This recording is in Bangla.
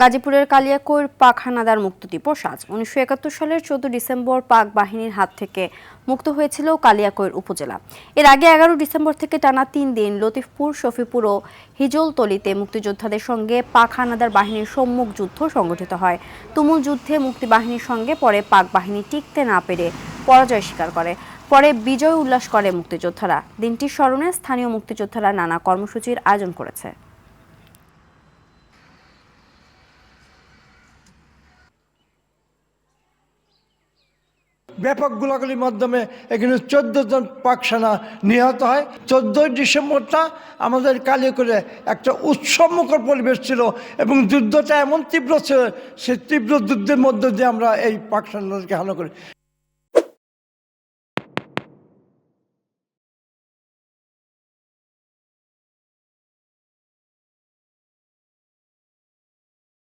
গাজীপুরের কালিয়াকৈর পাক হানাদার মুক্ত দিবস আজ ১৯৭১ সালের ১৪ ডিসেম্বর পাক বাহিনীর হাত থেকে মুক্ত হয়েছিল কালিয়াকৈর উপজেলা। এর আগে ১১ ডিসেম্বর থেকে টানা ৩ দিন লতিফপুর, শফিপুর ও হিজলতলিতে মুক্তিযোদ্ধাদের সঙ্গে পাক হানাদার বাহিনীর সম্মুখ যুদ্ধ সংগঠিত হয়। তুমুল যুদ্ধে মুক্তিবাহিনীর সঙ্গে পরে পাক বাহিনী টিকতে না পেরে পরাজয় স্বীকার করে। পরে বিজয় উল্লাস করে মুক্তিযোদ্ধারা। দিনটির স্মরণে স্থানীয় মুক্তিযোদ্ধারা নানা কর্মসূচির আয়োজন করেছে। ব্যাপক গোলাগুলির মাধ্যমে এখানে ১৪ জন পাক সেনা নিহত হয়। ১৪ই ডিসেম্বরটা আমাদের কালিয়াকৈরে একটা উৎসবমুখর পরিবেশ ছিল এবং যুদ্ধটা এমন তীব্র ছিল, সেই তীব্র যুদ্ধের মধ্য দিয়ে আমরা এই পাক সেনাদেরকে হানা করি।